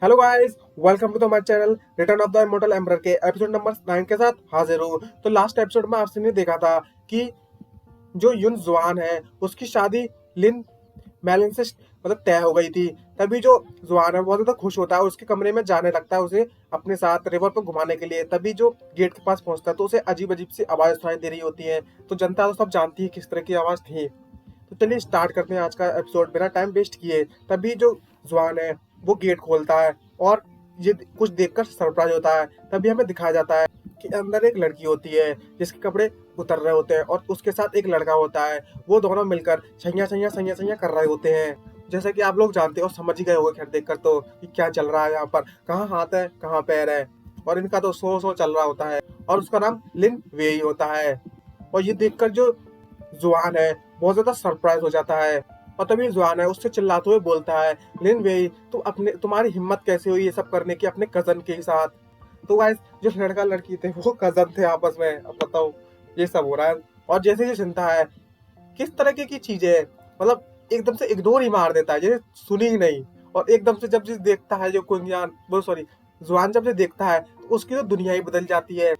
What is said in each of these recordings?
Hello guys, welcome to the my channel return of the immortal emperor के episode number 9 के साथ हाजिर हूँ। तो लास्ट एपिसोड में आपने देखा था कि जो युन जुआन है उसकी शादी लिन मैलिन से तय हो गई थी। तभी जो जुआन है बहुत ज्यादा खुश होता है, उसके कमरे में जाने लगता है उसे अपने साथ रिवर पर घुमाने के लिए। तभी जो गेट के पास पहुंचता है तो उसे अजीब अजीब सी आवाज सुनाई दे रही होती है। तो जनता तो सब जानती है किस तरह की आवाज थी। तो चलिए स्टार्ट करते हैं आज का एपिसोड बिना टाइम वेस्ट किए। तभी जो जवान है वो गेट खोलता है और ये कुछ देखकर सरप्राइज होता है। तभी हमें दिखाया जाता है कि अंदर एक लड़की होती है जिसके कपड़े उतर रहे होते हैं और उसके साथ एक लड़का होता है। वो दोनों मिलकर छैया छैया छैया छैया कर रहे होते हैं। जैसे कि आप लोग जानते हो, समझ ही गए होंगे खैर देखकर तो कि क्या चल रहा है यहाँ पर, कहाँ हाथ है कहाँ पैर है। और इनका तो सो चल रहा होता है और उसका नाम लिन वेई होता है। और ये देखकर जो जुआन है बहुत ज्यादा सरप्राइज हो जाता है। और तभी जुआन है उससे चिल्लाते हुए बोलता है, लिन वेई तुम्हारी हिम्मत कैसे हुई ये सब करने की अपने कजन के साथ। तो गाइस, जो लड़का लड़की थे वो कजन थे आपस में। अब बताओ ये सब हो रहा है। और जैसे ये सुनता है किस तरह की चीजें, एकदम से इग्नोर ही मार देता है, जैसे सुनी ही नहीं। और एकदम से जब जिस देखता है जो कुंजान वो सॉरी जुआन जब से देखता है तो उसकी तो दुनिया ही बदल जाती है।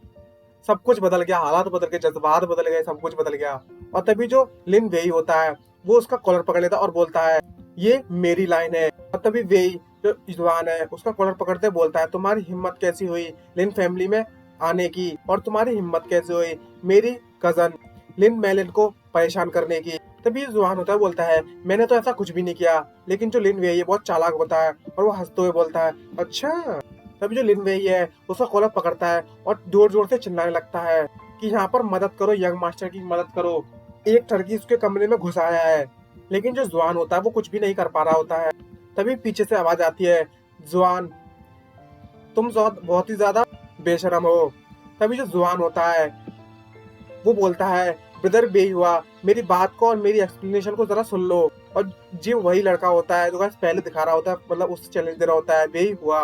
सब कुछ बदल गया, हालात बदल गए, जज्बात बदल गए, सब कुछ बदल गया। और तभी जो लिन वेई होता है वो उसका कॉलर पकड़ लेता है और बोलता है, ये मेरी लाइन है। और तभी वेई जो जवान है उसका कॉलर पकड़ते बोलता है, तुम्हारी हिम्मत कैसी हुई लिन फैमिली में आने की, और तुम्हारी हिम्मत कैसे हुई मेरी कजन लिन मेलिन को परेशान करने की। तभी जुआन होता है बोलता है, मैंने तो ऐसा कुछ भी नहीं किया। लेकिन जो लिन वेई है बहुत चालाक होता है और वो हंसते हुए बोलता है, अच्छा। तभी जो लिन वेई है उसका कॉलर पकड़ता है और जोर जोर से चिल्लाने लगता है कि यहाँ पर मदद करो, यंग मास्टर की मदद करो। एक ठगी उसके कमरे में घुस आया है। लेकिन जो जुआन होता है वो कुछ भी नहीं कर पा रहा होता है। तभी पीछे से आवाज आती है, जुआन तुम बहुत ही ज्यादा बेशरम हो। तभी जो जुआन होता है वो बोलता है, ब्रदर बे हुआ, मेरी बात को और मेरी एक्सप्लेनेशन को जरा सुन लो। और जी वही लड़का होता है जो गाइस पहले दिखा रहा होता है, उससे चैलेंज दे रहा होता है, बे हुआ।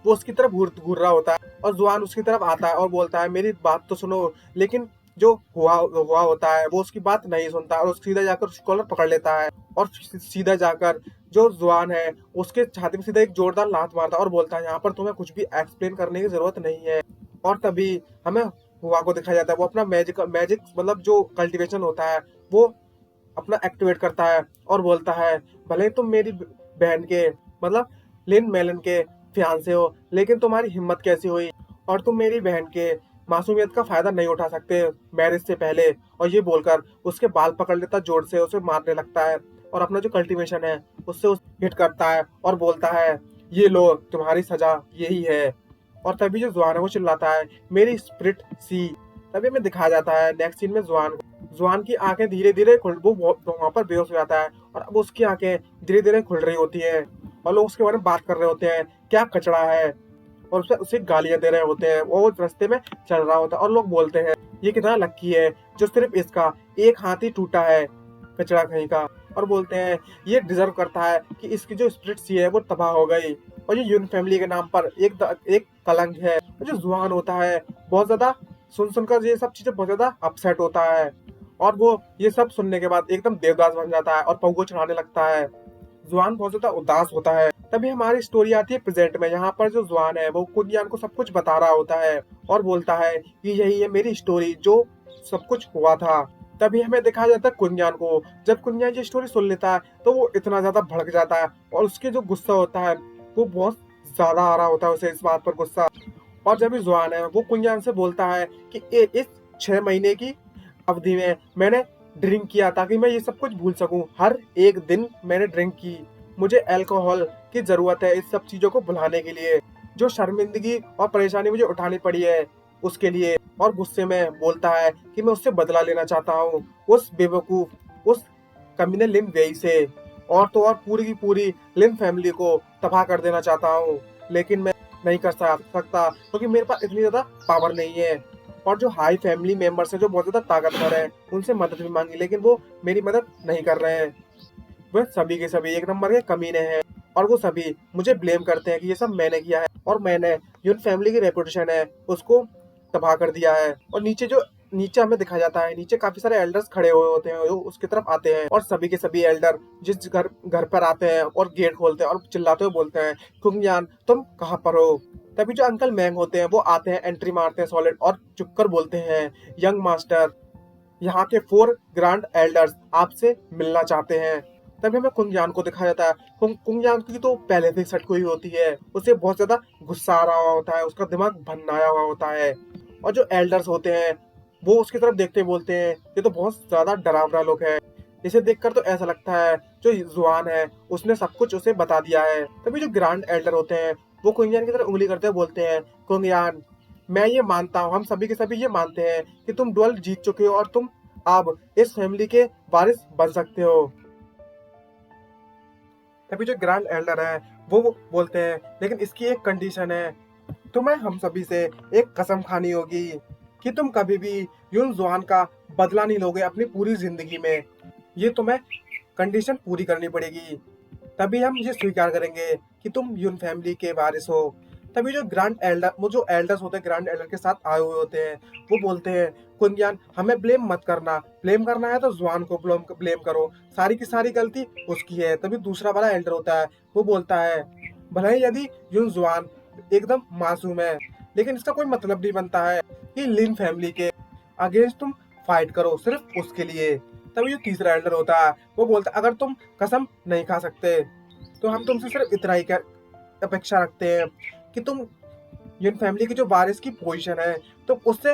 वो उसकी तरफ घूर रहा होता है और जुआन उसकी तरफ आता है और बोलता है, मेरी बात तो सुनो। लेकिन जो हुआ हुआ होता है वो उसकी बात नहीं सुनता और सीधा जाकर उसकी कॉलर पकड़ लेता है और सीधा जाकर जो जुआन है उसके छाती में सीधा एक जोरदार लात मारता है और बोलता है, यहाँ पर तुम्हें कुछ भी एक्सप्लेन करने की जरूरत नहीं है। और तभी हमें हुआ को दिखाया जाता है, वो अपना मैजिक मैजिक जो कल्टीवेशन होता है वो अपना एक्टिवेट करता है और बोलता है, भले ही तुम मेरी बहन के लिन मेलन के फियांसे हो, लेकिन तुम्हारी हिम्मत कैसी हुई और तुम मेरी बहन के मासूमियत का फायदा नहीं उठा सकते मैरिज से पहले। और ये बोलकर उसके बाल पकड़ लेता, जोर से उसे मारने लगता है और अपना जो कल्टीवेशन है उससे हिट करता है और बोलता है, ये लो तुम्हारी सजा यही है। और तभी जो जुआन है वो चिल्लाता है, मेरी स्प्रिट सी। तभी हमें दिखाया जाता है नेक्स्ट सीन में जुआन की आंखें धीरे धीरे खुल वो वहां पर बेहोश हो जाता है और अब उसकी आंखें धीरे धीरे खुल रही होती है और लोग उसके बारे में बात कर रहे होते हैं, क्या कचड़ा है। और उसे गालियां दे रहे होते हैं। वो रास्ते में चल रहा होता है और लोग बोलते हैं, ये कितना लक्की है जो सिर्फ इसका एक हाथ ही टूटा है, कचड़ा कहीं का। और बोलते हैं ये डिजर्व करता है कि इसकी जो स्प्रिट सी है वो तबाह हो गई और ये यून फैमिली के नाम पर एक कलंक है। और जो जुआन होता है बहुत ज्यादा सुनकर ये सब चीजें बहुत ज्यादा अपसेट होता है और वो ये सब सुनने के बाद एकदम देवदास बन जाता है और पौगो चढ़ाने लगता है। जुआन बहुत ज्यादा उदास होता है। तभी हमारी स्टोरी आती है प्रेजेंट में। यहाँ पर जो जुआन है वो कुंजान को सब कुछ बता रहा होता है और बोलता है कि यही है मेरी स्टोरी जो सब कुछ हुआ था। तभी हमें दिखाया जाता है कुंजान को। जब कुंजान ये स्टोरी सुन लेता है तो वो इतना ज्यादा भड़क जाता है और उसके जो गुस्सा होता है वो बहुत ज्यादा आ रहा होता है उसे इस बात पर गुस्सा। और जब ये जुआन है वो कुंजान से बोलता है कि इस 6 महीने की अवधि में मैंने ड्रिंक किया ताकि मैं ये सब कुछ भूल सकूं। हर एक दिन मैंने ड्रिंक की। मुझे अल्कोहल की जरूरत है इस सब चीजों को भुलाने के लिए, जो शर्मिंदगी और परेशानी मुझे उठानी पड़ी है उसके लिए। और गुस्से में बोलता है कि मैं उससे बदला लेना चाहता हूँ, उस बेवकूफ उस कमीने लिन वेई से। और तो और पूरी की पूरी लिन फैमिली को तबाह कर देना चाहता हूँ। लेकिन मैं नहीं कर सकता क्योंकि मेरे पास इतनी ज्यादा पावर नहीं है। और जो हाई फैमिली मेंबर्स हैं जो बहुत ज्यादा ताकतवर हैं उनसे मदद भी मांगी, लेकिन वो मेरी मदद नहीं कर रहे हैं। वह सभी के सभी एक नंबर के कमीने हैं और वो सभी मुझे ब्लेम करते हैं कि ये सब मैंने किया है और मैंने यून फैमिली की रेपुटेशन है उसको तबाह कर दिया है। और नीचे जो नीचे हमें दिखाया जाता है, नीचे काफी सारे एल्डर्स खड़े हुए होते हैं जो उसकी तरफ आते हैं, और सभी के सभी एल्डर जिस घर घर पर आते हैं और गेट खोलते हैं और चिल्लाते हुए बोलते हैं, कुंगयान तुम कहाँ पर हो। तभी जो अंकल मैंग होते हैं वो आते हैं, एंट्री मारते हैं सॉलिड, और चुपकर बोलते हैं, यंग मास्टर, यहाँ के 4 ग्रैंड एल्डर्स आपसे मिलना चाहते हैं। तभी हमें कुंगयान को दिखाया जाता है। कुंगयान की तो पहले से सटकी हुई होती है, उसे बहुत ज्यादा गुस्सा आ रहा होता है, उसका दिमाग भन्नाया हुआ होता है, और जो एल्डर्स होते हैं वो उसकी तरफ देखते बोलते हैं, ये तो बहुत ज्यादा डरावना लोग है। इसे देखकर तो ऐसा लगता है जो जुआन है उसने सब कुछ उसे बता दिया है। तभी जो ग्रैंड एल्डर होते हैं वो कुंगयान की तरफ उंगली करते हुए बोलते हैं, कुंगयान मैं ये मानता हूँ, हम सभी के सभी ये मानते हैं कि तुम डुअल जीत चुके हो और तुम अब इस फैमिली के वारिस बन सकते हो। तभी जो ग्रैंड एल्डर है वो बोलते हैं, लेकिन इसकी एक कंडीशन है, तुम्हें हम सभी से एक कसम खानी होगी कि तुम कभी भी युन जुआन का बदला नहीं लोगे अपनी पूरी जिंदगी में। ये तुम्हें कंडीशन पूरी करनी पड़ेगी, तभी हम ये स्वीकार करेंगे कि तुम यून फैमिली के वारिस हो। तभी जो ग्रैंड एल्डर, वो जो एल्डर्स होते हैं ग्रैंड एल्डर के साथ आए हुए होते हैं, वो बोलते हैं, कुंजान हमें ब्लेम मत करना, ब्लेम करना है तो जुआन को ब्लेम करो, सारी की सारी गलती उसकी है। तभी दूसरा वाला एल्डर होता है वो बोलता है, भले ही यदि यून जुआन एकदम मासूम है, लेकिन इसका कोई मतलब नहीं बनता है कि लिन फैमिली के अगेंस्ट तुम फाइट करो सिर्फ उसके लिए। तभी जो तीसरा एल्डर होता है वो बोलता है, अगर तुम कसम नहीं खा सकते तो हम तुमसे सिर्फ इतना ही अपेक्षा रखते हैं कि तुम यून फैमिली की जो वारिस की पोजीशन है तुम उससे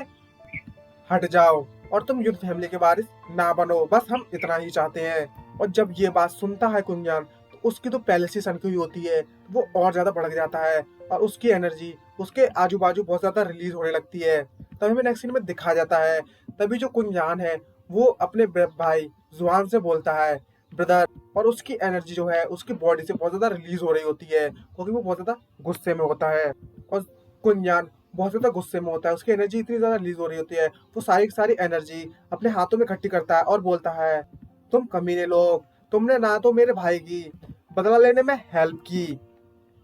हट जाओ और तुम यून फैमिली के वारिस ना बनो, बस हम इतना ही चाहते हैं। और जब ये बात सुनता है कुंजान तो उसकी तो पहले से सनकी हुई होती है, वो और ज्यादा भड़क जाता है और उसकी एनर्जी उसके आजू बाजू बहुत ज्यादा रिलीज होने लगती है। तभी हमें नेक्स्ट सीन में दिखाया जाता है, तभी जो कुंजान है वो अपने भाई जुआन से बोलता है, ब्रदर, और उसकी एनर्जी जो है उसकी बॉडी से बहुत ज्यादा रिलीज हो रही होती है क्योंकि वो बहुत ज्यादा गुस्से में होता है। और कुंजान बहुत ज्यादा गुस्से में होता है, उसकी एनर्जी इतनी ज्यादा रिलीज हो रही होती है, वो सारी की सारी एनर्जी अपने हाथों में इकट्ठी करता है और बोलता है, तुम कमीने लोग, तुमने ना तो मेरे भाई की बदला लेने में हेल्प की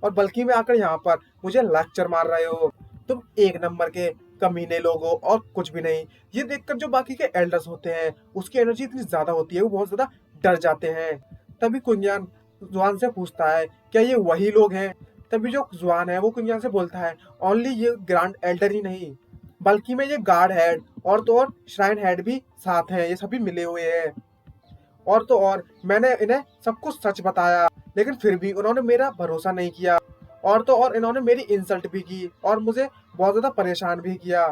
और बल्कि में आकर यहाँ पर मुझे लेक्चर मार रहे हो, तुम एक नंबर के कमीने लोग हो और कुछ भी नहीं। ये देखकर जो बाकी के एल्डर्स होते हैं उसकी एनर्जी इतनी ज्यादा होती है, वो बहुत ज्यादा डर जाते हैं। तभी कुंजान जुआन से पूछता है, क्या ये वही लोग हैं। तभी जो जुआन है वो कुंजान से बोलता है, ओनली ये ग्रैंड एल्डर ही नहीं बल्कि में ये गार्ड हेड और तो और श्राइन हेड भी साथ हैं, ये सभी मिले हुए हैं। और तो और मैंने इन्हें सब कुछ सच बताया लेकिन फिर भी उन्होंने मेरा भरोसा नहीं किया, और तो और इन्होंने मेरी इंसल्ट भी की और मुझे बहुत ज्यादा परेशान भी किया।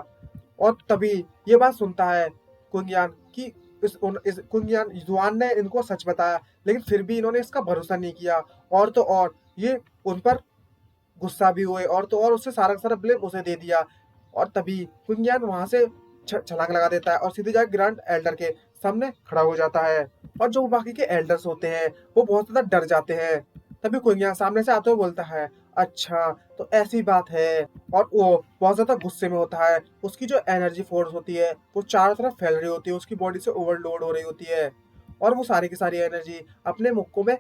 और तभी ये बात सुनता है कुंगियान कि इस कुंगियान जुआन ने इनको सच बताया लेकिन फिर भी इन्होंने इसका भरोसा नहीं किया, और तो और ये उन पर गुस्सा भी हुए और तो और उससे सारा का सारा ब्लेम उसे दे दिया। और तभी कुंगियान वहां से छलांग लगा देता है और सीधे जाकर ग्रैंड एल्डर के सामने खड़ा हो जाता है। और जो बाकी के एल्डर्स होते हैं वो बहुत ज्यादा डर जाते हैं। तभी कुंगियान सामने से आते हुए बोलता है, अच्छा तो ऐसी बात है। और वो बहुत ज्यादा गुस्से में होता है, उसकी जो एनर्जी फोर्स होती है वो चारों तरफ फैल रही होती है, उसकी बॉडी से ओवरलोड हो रही होती है और वो सारी की सारी एनर्जी अपने मुक्कों में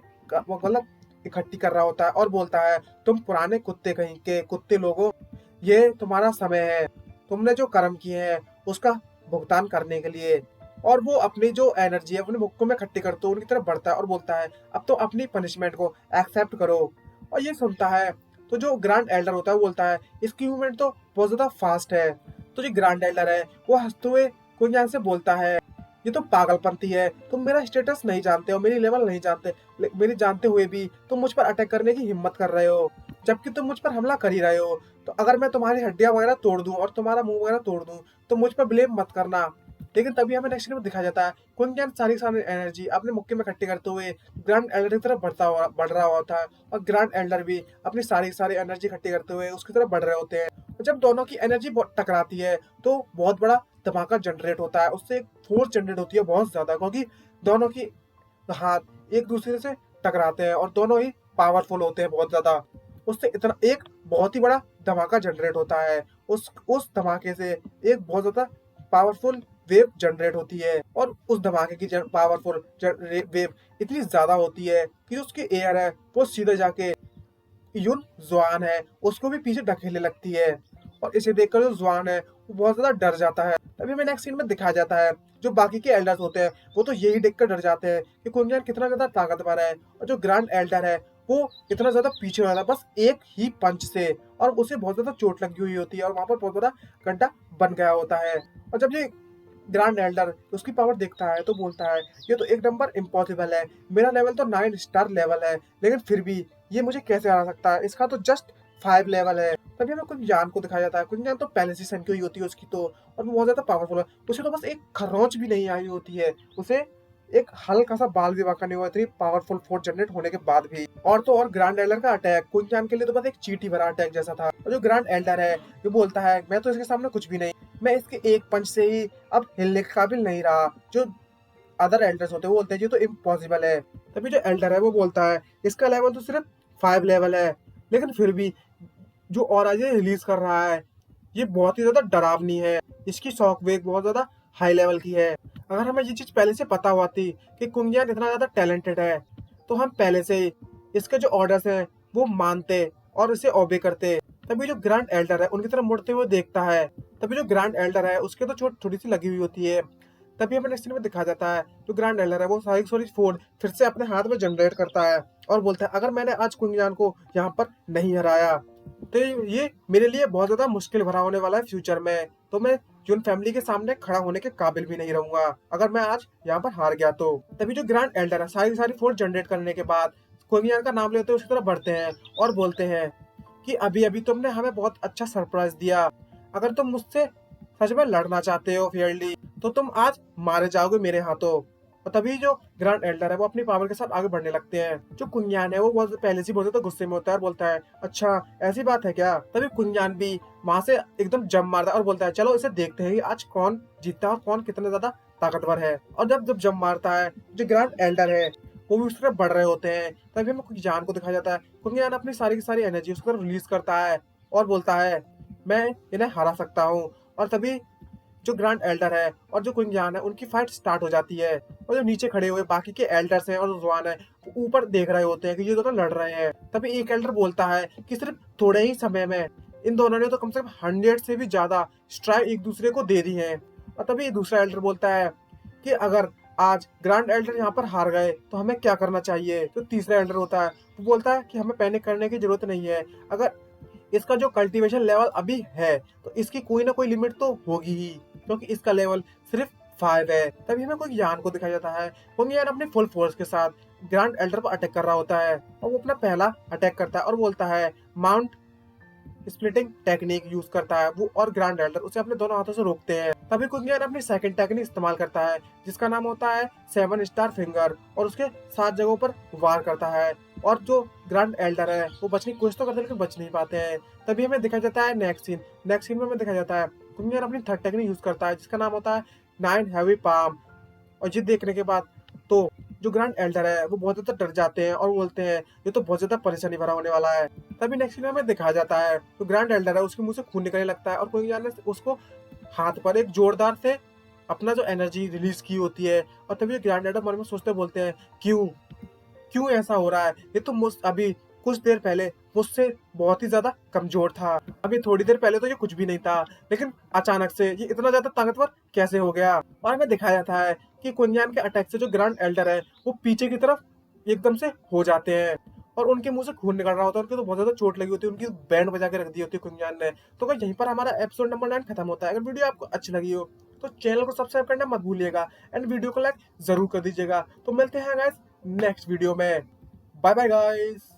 मतलब इकट्ठी कर रहा होता है और बोलता है, तुम पुराने कुत्ते कहीं के कुत्ते लोगों, ये तुम्हारा समय है, तुमने जो कर्म किए हैं उसका भुगतान करने के लिए। और वो अपनी जो एनर्जी है अपने मुक्कों में इकट्ठी करते हुए उनकी तरफ बढ़ता है और बोलता है, अब तो अपनी पनिशमेंट को एक्सेप्ट करो। और ये सुनता है तो जो ग्रैंड एल्डर होता है वो बोलता है, इसकी मूवमेंट तो बहुत ज्यादा फास्ट है। तो जो ग्रैंड एल्डर है वो हंसते हुए कुंजान से बोलता है, ये तो पागलपंती है, तुम मेरा स्टेटस नहीं जानते हो, मेरी लेवल नहीं जानते, मेरी जानते हुए भी तुम मुझ पर अटैक करने की हिम्मत कर रहे हो, जबकि तुम मुझ पर हमला कर ही रहे हो। तो अगर मैं तुम्हारी हड्डियां वगैरह तोड़ दूं और तुम्हारा मुंह वगैरह तोड़ दूं तो मुझ पर ब्लेम मत करना। लेकिन तभी हमें नेक्स्ट में दिखाया जाता है कुंजान सारी सारी एनर्जी अपने मुक्के में इकट्ठी करते हुए ग्रैंड एल्डर की तरफ बढ़ रहा होता है और ग्रैंड एल्डर भी अपनी सारी सारी एनर्जी इकट्ठी करते हुए उसकी तरफ बढ़ रहे होते हैं। और जब दोनों की एनर्जी टकराती है तो बहुत बड़ा धमाका जनरेट होता है, उससे एक फोर्स जनरेट होती है बहुत ज्यादा, क्योंकि दोनों की हाथ एक दूसरे से टकराते हैं और दोनों ही पावरफुल होते हैं बहुत ज्यादा। उससे इतना एक बहुत ही बड़ा धमाका जनरेट होता है, उस धमाके से एक बहुत ज्यादा पावरफुल वेव जनरेट होती है और उस धमाके की पावरफुल वेव इतनी ज्यादा होती है कि उसकी एयर है वो सीधे जाके यून जुआन है उसको भी पीछे ढकेलने लगती है। और इसे देखकर जो जुआन है वो बहुत ज्यादा डर जाता है। तभी हमें नेक्स्ट सीन में दिखाया जाता है जो बाकी के एल्डर्स होते हैं वो तो यही देखकर डर जाते हैं कि कुंजान कितना ज्यादा ताकतवर है, और जो ग्रैंड एल्डर है वो इतना ज्यादा पीछे वाला बस एक ही पंच से, और उसे बहुत ज्यादा चोट लगी हुई होती है और वहां पर बहुत बड़ा गड्ढा बन गया होता है। और जब ये ग्रैंड एल्डर उसकी पावर देखता है तो बोलता है ये तो एक नंबर इम्पॉसिबल है, मेरा लेवल तो 9 स्टार लेवल है, लेकिन फिर भी ये मुझे कैसे हरा सकता है, इसका तो जस्ट 5 लेवल है। तभी हमें कुंजान को दिखाया जाता है। कुंजान तो पहले से सनकी हुई होती है उसकी तो, और वो बहुत ज्यादा पावरफुल है। उसे तो बस एक खरोंच भी नहीं आई होती है, उसे एक हल्का सा बाल भी वाका नहीं हुआ, इतनी पावरफुल फोर्स जनरेट होने के बाद भी। और तो और ग्रैंड एल्डर का अटैक कुंजान के लिए तो बस एक चींटी भरा अटैक जैसा था। और जो ग्रैंड एल्डर है वो बोलता है मैं तो इसके सामने कुछ भी नहीं, मैं इसके एक पंच से ही अब हिलने के काबिल नहीं रहा। जो अदर एल्डर्स होते हैं वो बोलते हैं ये तो इम्पॉसिबल है। तभी जो एल्डर है वो बोलता है इसका लेवल तो सिर्फ 5 लेवल है, लेकिन फिर भी जो ऑरा ये रिलीज कर रहा है ये बहुत ही ज्यादा डरावनी है, इसकी शॉक वेव बहुत ज्यादा हाई लेवल की है। अगर हमें ये चीज पहले से पता होती कि कुंगियान इतना ज्यादा टैलेंटेड है तो हम पहले से ही इसके जो ऑर्डर्स हैं वो मानते और इसे ओबे करते। तभी जो ग्रैंड एल्डर है उनकी तरफ मुड़ते हुए देखता है, तभी जो ग्रैंड एल्डर है उसके तो चोट थोड़ी सी लगी हुई होती है। तभी हमें नेक्स्ट सीन में दिखा जाता है जो ग्रैंड एल्डर है वो सारी सॉरी फोर्ड फिर से अपने हाथ में जनरेट करता है और बोलता है अगर मैंने आज कुंगियान को यहाँ पर नहीं हराया तो ये मेरे लिए बहुत ज्यादा मुश्किल भरा होने वाला है फ्यूचर में, तो मैं यून फैमिली के सामने खड़ा होने के काबिल भी नहीं रहूंगा अगर मैं आज यहाँ पर हार गया तो। तभी जो ग्रैंड एल्डर है सारी सारी फोर्स जनरेट करने के बाद कुंगियान का नाम लेते हुए उसकी तरफ बढ़ते हैं और बोलते हैं कि अभी अभी तुमने हमें बहुत अच्छा सरप्राइज दिया, अगर तुम मुझसे सच में लड़ना चाहते हो फेयरली तो तुम आज मारे जाओगे मेरे हाथों। और तभी जो ग्रैंड एल्डर है वो अपनी पावर के साथ आगे बढ़ने लगते हैं। जो कुंजान है वो बहुत पहले से बहुत ज्यादा गुस्से में होता है और बोलता है अच्छा ऐसी बात है क्या। तभी कुंजान भी वहां से एकदम जम मारता है और बोलता है चलो इसे देखते हैं कि आज कौन जीतता है और कौन कितना ज्यादा ताकतवर है। और जब जब जम मारता है जो ग्रैंड एल्डर है वो भी उस तरफ बढ़ रहे होते हैं। तभी हमें कुंजान को दिखाया जाता है, कुंजान अपनी सारी की सारी एनर्जी उस तरफ रिलीज करता है और बोलता है मैं इन्हें हरा सकता हूँ। और तभी जो ग्रैंड एल्डर है और जो कुंजान है उनकी फाइट स्टार्ट हो जाती है, और जो नीचे खड़े हुए बाकी के एल्डर्स हैं और जो जवान है वो ऊपर देख रहे होते हैं कि ये दोनों लड़ रहे हैं। तभी एक एल्डर बोलता है कि सिर्फ थोड़े ही समय में इन दोनों ने तो कम से कम 100 से भी ज्यादा स्ट्राइक एक दूसरे को दे दी है। और तभी दूसरा एल्डर बोलता है कि अगर आज ग्रैंड एल्डर यहाँ पर हार गए तो हमें क्या करना चाहिए। तो तीसरा एल्डर होता है वो बोलता है कि हमें पैनिक करने की जरूरत नहीं है, अगर इसका जो कल्टीवेशन लेवल अभी है तो इसकी कोई ना कोई लिमिट तो होगी ही, क्योंकि इसका लेवल सिर्फ 5 है। तभी हमें कोई यान को दिखाया जाता है, यान अपने फुल फोर्स के साथ ग्रैंड एल्डर पर अटैक कर रहा होता है और वो अपना पहला अटैक करता है और बोलता है माउंट स्प्लिटिंग टेक्निक यूज करता है वो, और ग्रैंड एल्डर उसे अपने दोनों हाथों से रोकते हैं। तभी कुंगियान अपनी सेकंड टेक्निक इस्तेमाल करता है जिसका नाम होता है 7 स्टार फिंगर, और उसके 7 जगहों पर वार करता है। और जो ग्रैंड एल्डर है वो बचने की कोशिश तो करते हैं लेकिन बच नहीं पाते हैं। तभी हमें दिखाया जाता है नेक्स्ट सीन में हमें दिखाया जाता है कुंगियान अपनी थर्ड टेक्निक यूज करता है जिसका नाम होता है 9 हैवी पाम। और ये देखने के बाद तो जो ग्रैंड एल्डर है वो बहुत ज्यादा डर जाते हैं और बोलते हैं ये तो बहुत ज्यादा परेशानी भरा होने वाला है। तभी नेक्स्ट सीन में हमें दिखाया जाता है तो ग्रैंड एल्डर है उसके मुंह से खून निकलने लगता है और कोई जाने उसको हाथ पर एक जोरदार से अपना जो एनर्जी रिलीज की होती है। और तभी ग्रैंड एल्डर मन में सोचते बोलते हैं क्यों क्यों ऐसा हो रहा है, ये तो मुझ अभी कुछ देर पहले मुझसे बहुत ही ज्यादा कमजोर था, अभी थोड़ी देर पहले तो ये कुछ भी नहीं था, लेकिन अचानक से ये इतना ज्यादा ताकतवर कैसे हो गया। और हमें दिखाया जाता है कि कुंजान के अटैक से जो ग्रैंड एल्डर है वो पीछे की तरफ एकदम से हो जाते हैं और उनके मुंह से खून निकल रहा होता है, उनकी तो बहुत ज्यादा चोट लगी होती है, उनकी बैंड बजा के रख दी होती है कुंजान ने। तो भाई यहीं पर हमारा एपिसोड नंबर 9 खत्म होता है। अगर वीडियो आपको अच्छी लगी हो तो चैनल को सब्सक्राइब करना मत भूलिएगा एंड वीडियो को लाइक जरूर कर दीजिएगा। तो मिलते हैं गाइस नेक्स्ट वीडियो में, बाय बाय गाइस।